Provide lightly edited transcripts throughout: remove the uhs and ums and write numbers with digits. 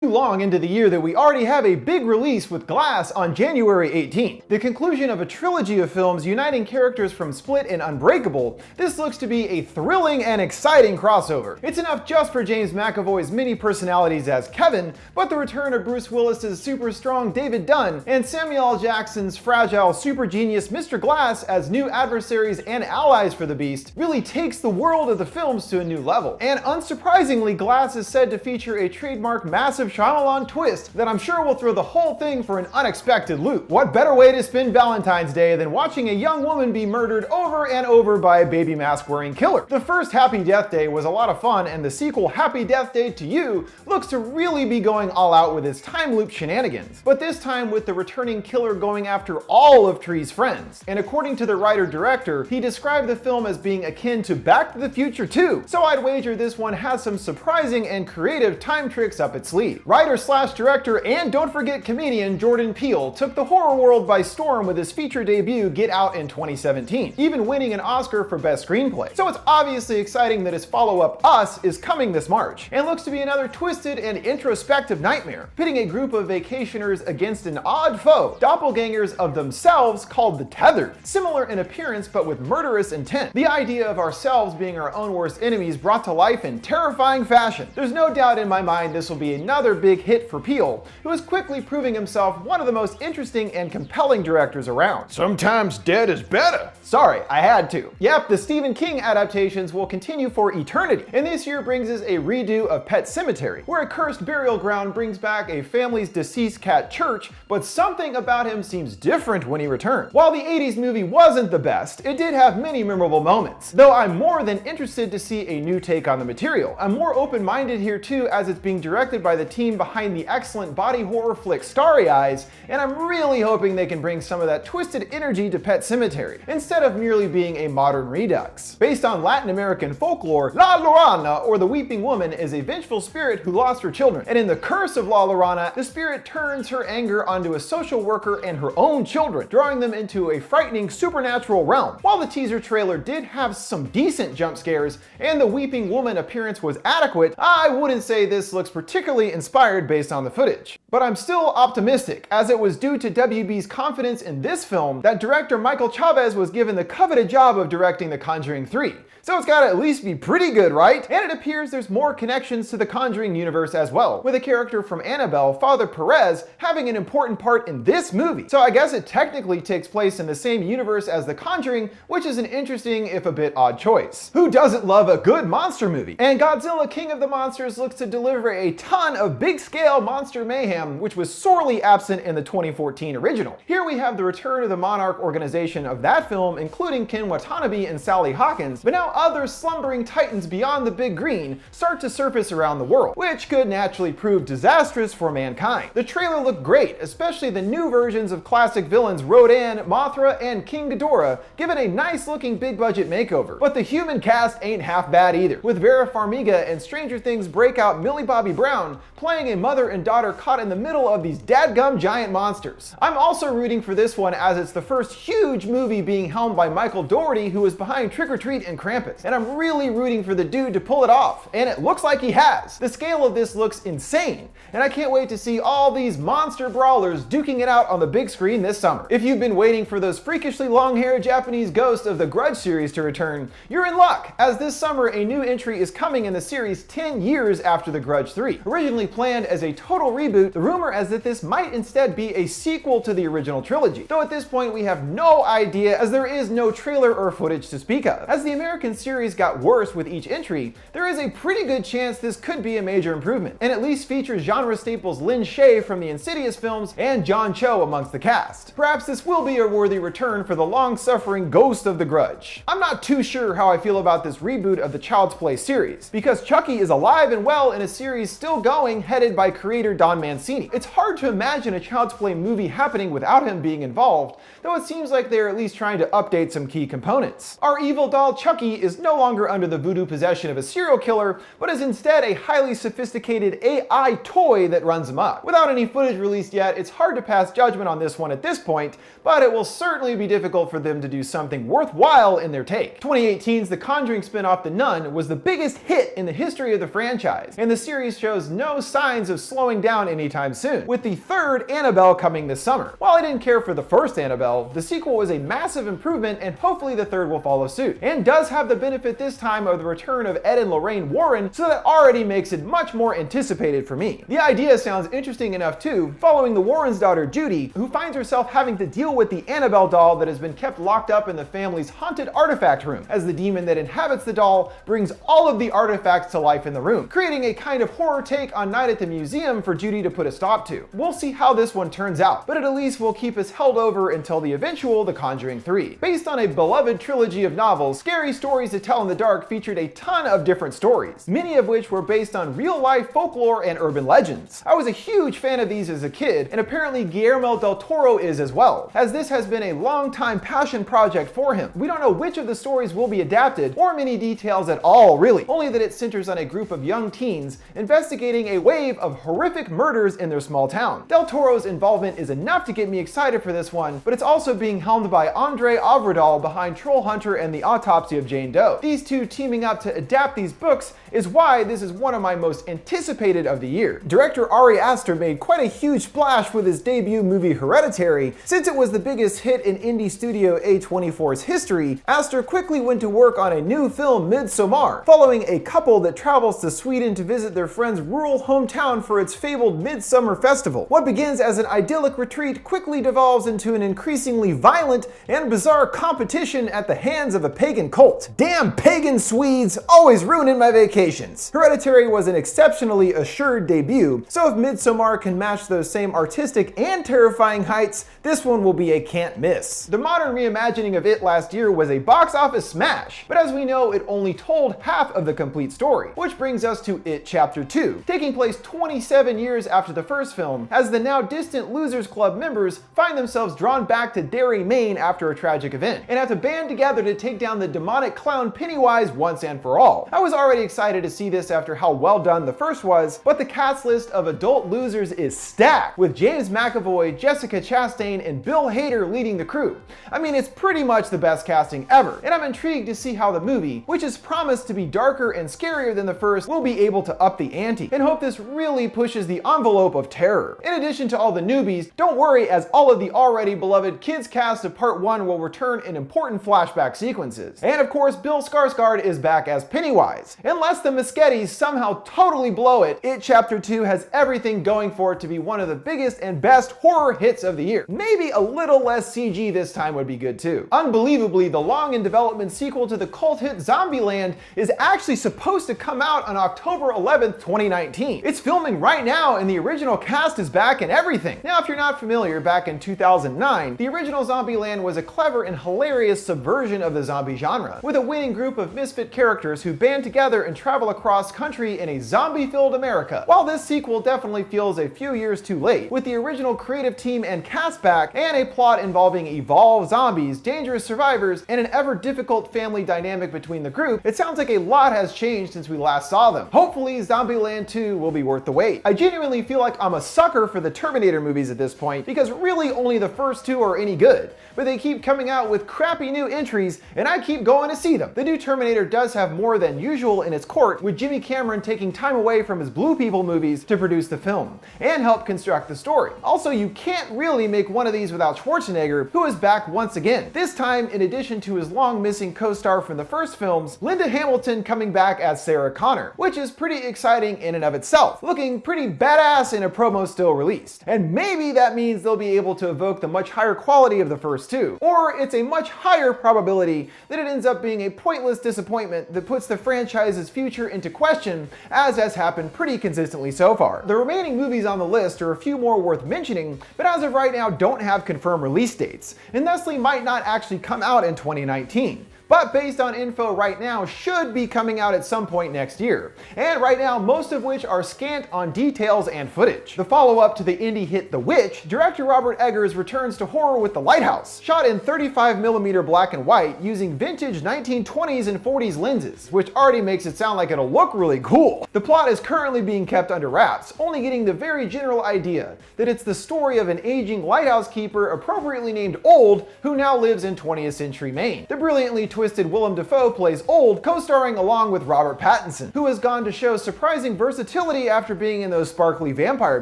Long into the year that we already have a big release with Glass on January 18th. The conclusion of a trilogy of films uniting characters from Split and Unbreakable, this looks to be a thrilling and exciting crossover. It's enough just for James McAvoy's many personalities as Kevin, but the return of Bruce Willis's super strong David Dunn and Samuel L. Jackson's fragile super genius Mr. Glass as new adversaries and allies for the Beast really takes the world of the films to a new level. And unsurprisingly, Glass is said to feature a trademark massive Shyamalan twist that I'm sure will throw the whole thing for an unexpected loop. What better way to spend Valentine's Day than watching a young woman be murdered over and over by a baby mask wearing killer? The first Happy Death Day was a lot of fun, and the sequel Happy Death Day to You looks to really be going all out with its time loop shenanigans, but this time with the returning killer going after all of Tree's friends. And according to the writer-director, he described the film as being akin to Back to the Future 2, so I'd wager this one has some surprising and creative time tricks up its sleeve. Writer/director and don't forget comedian Jordan Peele took the horror world by storm with his feature debut Get Out in 2017, even winning an Oscar for Best Screenplay. So it's obviously exciting that his follow-up Us is coming this March, and looks to be another twisted and introspective nightmare, pitting a group of vacationers against an odd foe, doppelgangers of themselves called the Tethered, similar in appearance but with murderous intent. The idea of ourselves being our own worst enemies brought to life in terrifying fashion. There's no doubt in my mind this will be another big hit for Peele, who is quickly proving himself one of the most interesting and compelling directors around. Sometimes dead is better. Sorry, I had to. Yep, the Stephen King adaptations will continue for eternity, and this year brings us a redo of Pet Sematary, where a cursed burial ground brings back a family's deceased cat Church, but something about him seems different when he returns. While the 80s movie wasn't the best, it did have many memorable moments, though I'm more than interested to see a new take on the material. I'm more open-minded here too, as it's being directed by the team behind the excellent body horror flick Starry Eyes, and I'm really hoping they can bring some of that twisted energy to Pet Sematary, instead of merely being a modern redux. Based on Latin American folklore, La Llorona, or the Weeping Woman, is a vengeful spirit who lost her children, and in The Curse of La Llorona, the spirit turns her anger onto a social worker and her own children, drawing them into a frightening supernatural realm. While the teaser trailer did have some decent jump scares, and the Weeping Woman appearance was adequate, I wouldn't say this looks particularly inspired based on the footage. But I'm still optimistic, as it was due to WB's confidence in this film that director Michael Chavez was given the coveted job of directing The Conjuring 3. So it's gotta at least be pretty good, right? And it appears there's more connections to the Conjuring universe as well, with a character from Annabelle, Father Perez, having an important part in this movie. So I guess it technically takes place in the same universe as The Conjuring, which is an interesting, if a bit odd choice. Who doesn't love a good monster movie? And Godzilla King of the Monsters looks to deliver a ton of big-scale monster mayhem, which was sorely absent in the 2014 original. Here we have the return of the Monarch organization of that film, including Ken Watanabe and Sally Hawkins, but now other slumbering titans beyond the big green start to surface around the world, which could naturally prove disastrous for mankind. The trailer looked great, especially the new versions of classic villains Rodan, Mothra, and King Ghidorah, given a nice looking big budget makeover. But the human cast ain't half bad either, with Vera Farmiga and Stranger Things breakout Millie Bobby Brown playing a mother and daughter caught in the middle of these dadgum giant monsters. I'm also rooting for this one as it's the first huge movie being helmed by Michael Dougherty, who was behind Trick or Treat and Krampus, and I'm really rooting for the dude to pull it off, and it looks like he has. The scale of this looks insane, and I can't wait to see all these monster brawlers duking it out on the big screen this summer. If you've been waiting for those freakishly long-haired Japanese ghosts of the Grudge series to return, you're in luck, as this summer a new entry is coming in the series 10 years after The Grudge 3. Originally planned as a total reboot, the rumor is that this might instead be a sequel to the original trilogy, though at this point we have no idea as there is no trailer or footage to speak of. As the American series got worse with each entry, there is a pretty good chance this could be a major improvement, and at least features genre staples Lin Shaye from the Insidious films and John Cho amongst the cast. Perhaps this will be a worthy return for the long-suffering ghost of The Grudge. I'm not too sure how I feel about this reboot of the Child's Play series, because Chucky is alive and well in a series still going, headed by creator Don Mancini. It's hard to imagine a Child's Play movie happening without him being involved, though it seems like they're at least trying to update some key components. Our evil doll Chucky is no longer under the voodoo possession of a serial killer, but is instead a highly sophisticated AI toy that runs amok. Without any footage released yet, it's hard to pass judgment on this one at this point, but it will certainly be difficult for them to do something worthwhile in their take. 2018's The Conjuring spin-off The Nun was the biggest hit in the history of the franchise, and the series shows no signs of slowing down anytime soon, with the third Annabelle coming this summer. While I didn't care for the first Annabelle, the sequel was a massive improvement and hopefully the third will follow suit, and does have the benefit this time of the return of Ed and Lorraine Warren, so that already makes it much more anticipated for me. The idea sounds interesting enough too, following the Warrens' daughter Judy, who finds herself having to deal with the Annabelle doll that has been kept locked up in the family's haunted artifact room, as the demon that inhabits the doll brings all of the artifacts to life in the room, creating a kind of horror take on Night at the Museum for Judy to put a stop to. We'll see how this one turns out, but it at least will keep us held over until the eventual The Conjuring 3. Based on a beloved trilogy of novels, Scary Stories to Tell in the Dark featured a ton of different stories, many of which were based on real-life folklore and urban legends. I was a huge fan of these as a kid, and apparently Guillermo del Toro is as well, as this has been a long-time passion project for him. We don't know which of the stories will be adapted, or many details at all really, only that it centers on a group of young teens investigating a wave of horrific murders in their small town. Del Toro's involvement is enough to get me excited for this one, but it's also being helmed by Andre Avradal behind Trollhunter and The Autopsy of Jane Doe. These two teaming up to adapt these books is why this is one of my most anticipated of the year. Director Ari Aster made quite a huge splash with his debut movie Hereditary. Since it was the biggest hit in indie studio A24's history, Aster quickly went to work on a new film, Midsommar, following a couple that travels to Sweden to visit their friend's rural hometown for its fabled Midsummer Festival. What begins as an idyllic retreat quickly devolves into an increasingly violent and bizarre competition at the hands of a pagan cult. Damn pagan Swedes, always ruining my vacations. Hereditary was an exceptionally assured debut, so if Midsommar can match those same artistic and terrifying heights, this one will be a can't miss. The modern reimagining of It last year was a box office smash, but as we know, it only told half of the complete story, which brings us to It Chapter 2, taking place 27 years after the first film, as the now distant Losers Club members find themselves drawn back to Derry, Maine after a tragic event, and have to band together to take down the demonic clown Pennywise once and for all. I was already excited to see this after how well done the first was, but the cast list of adult losers is stacked, with James McAvoy, Jessica Chastain, and Bill Hader leading the crew. I mean, it's pretty much the best casting ever, and I'm intrigued to see how the movie, which is promised to be darker and scarier than the first, will be able to up the ante, and hope this really pushes the envelope of terror. In addition to all the newbies, don't worry, as all of the already beloved kids cast of Part 1 will return in important flashback sequences. And of course, Bill Skarsgård is back as Pennywise. Unless the Muschietis somehow totally blow it, It Chapter 2 has everything going for it to be one of the biggest and best horror hits of the year. Maybe a little less CG this time would be good too. Unbelievably, the long in development sequel to the cult hit Zombieland is actually supposed to come out on October 11th, 2019. It's filming right now and the original cast is back and everything. Now, if you're not familiar, back in 2009, the original Zombieland was a clever and hilarious subversion of the zombie genre, with a winning group of misfit characters who band together and travel across country in a zombie-filled America. While this sequel definitely feels a few years too late, with the original creative team and cast back, and a plot involving evolved zombies, dangerous survivors, and an ever-difficult family dynamic between the group, it sounds like a lot has changed since we last saw them. Hopefully, Zombieland 2 will be worth the wait. I genuinely feel like I'm a sucker for the Terminator movies at this point, because really only the first two are any good, but they keep coming out with crappy new entries, and I keep going to see them. The new Terminator does have more than usual in its court, with Jimmy Cameron taking time away from his Blue People movies to produce the film, and help construct the story. Also, you can't really make one of these without Schwarzenegger, who is back once again. This time, in addition to his long-missing co-star from the first films, Linda Hamilton coming back as Sarah Connor, which is pretty exciting in and of itself, looking pretty badass in a promo still released. And maybe that means they'll be able to evoke the much higher quality of the first two, or it's a much higher probability that it ends up being a pointless disappointment that puts the franchise's future into question, as has happened pretty consistently so far. The remaining movies on the list are a few more worth mentioning, but as of right now don't have confirmed release dates, and thusly might not actually come out in 2019. But based on info right now, should be coming out at some point next year, and right now most of which are scant on details and footage. The follow-up to the indie hit The Witch, director Robert Eggers returns to horror with The Lighthouse, shot in 35mm black and white using vintage 1920s and 40s lenses, which already makes it sound like it'll look really cool. The plot is currently being kept under wraps, only getting the very general idea that it's the story of an aging lighthouse keeper appropriately named Old, who now lives in 20th century Maine. The brilliantly twisted Willem Dafoe plays Old, co-starring along with Robert Pattinson, who has gone to show surprising versatility after being in those sparkly vampire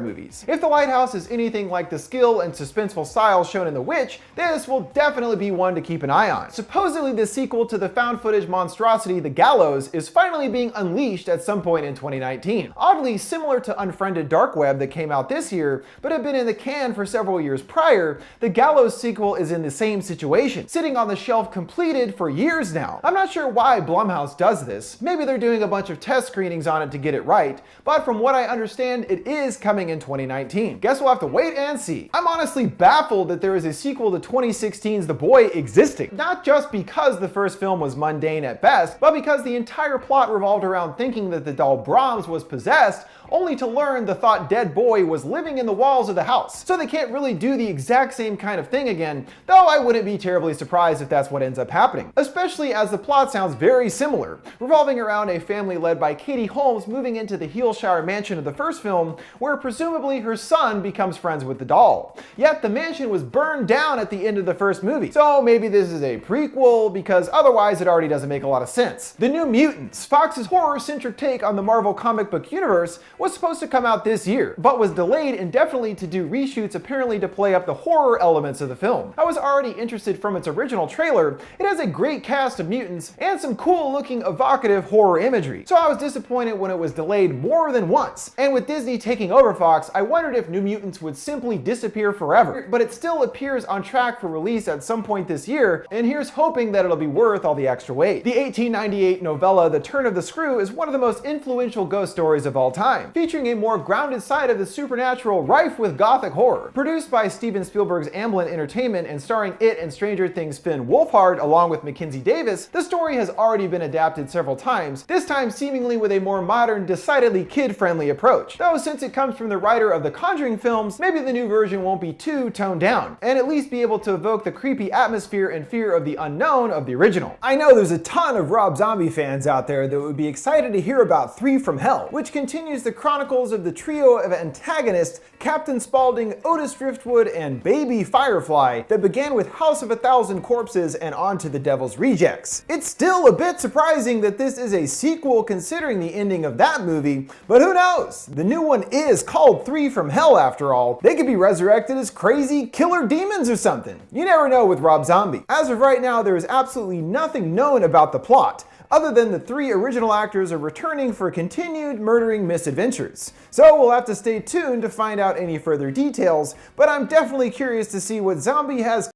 movies. If The Lighthouse is anything like the skill and suspenseful style shown in The Witch, this will definitely be one to keep an eye on. Supposedly the sequel to the found footage monstrosity The Gallows is finally being unleashed at some point in 2019. Oddly similar to Unfriended Dark Web that came out this year, but had been in the can for several years prior, The Gallows sequel is in the same situation, sitting on the shelf completed for years now. I'm not sure why Blumhouse does this. Maybe they're doing a bunch of test screenings on it to get it right, but from what I understand, it is coming in 2019. Guess we'll have to wait and see. I'm honestly baffled that there is a sequel to 2016's The Boy existing. Not just because the first film was mundane at best, but because the entire plot revolved around thinking that the doll Brahms was possessed, only to learn the thought dead boy was living in the walls of the house. So they can't really do the exact same kind of thing again, though I wouldn't be terribly surprised if that's what ends up happening. Especially as the plot sounds very similar, revolving around a family led by Katie Holmes moving into the Heelshire mansion of the first film, where presumably her son becomes friends with the doll. Yet the mansion was burned down at the end of the first movie, so maybe this is a prequel, because otherwise it already doesn't make a lot of sense. The New Mutants, Fox's horror-centric take on the Marvel comic book universe, was supposed to come out this year, but was delayed indefinitely to do reshoots apparently to play up the horror elements of the film. I was already interested from its original trailer. It has a great cast of mutants and some cool looking evocative horror imagery, so I was disappointed when it was delayed more than once. And with Disney taking over Fox, I wondered if New Mutants would simply disappear forever, but it still appears on track for release at some point this year, and here's hoping that it'll be worth all the extra wait. The 1898 novella The Turn of the Screw is one of the most influential ghost stories of all time, featuring a more grounded side of the supernatural rife with gothic horror. Produced by Steven Spielberg's Amblin Entertainment and starring It and Stranger Things' Finn Wolfhard along with Mackenzie Davis, the story has already been adapted several times, this time seemingly with a more modern, decidedly kid-friendly approach. Though since it comes from the writer of the Conjuring films, maybe the new version won't be too toned down, and at least be able to evoke the creepy atmosphere and fear of the unknown of the original. I know there's a ton of Rob Zombie fans out there that would be excited to hear about Three from Hell, which continues the chronicles of the trio of antagonists Captain Spaulding, Otis Driftwood, and Baby Firefly that began with House of a Thousand Corpses and on to The Devil's Rejects. It's still a bit surprising that this is a sequel considering the ending of that movie, but who knows? The new one is called Three from Hell after all. They could be resurrected as crazy killer demons or something. You never know with Rob Zombie. As of right now, there is absolutely nothing known about the plot, other than the three original actors are returning for continued murdering misadventures. So we'll have to stay tuned to find out any further details, but I'm definitely curious to see what Zombie has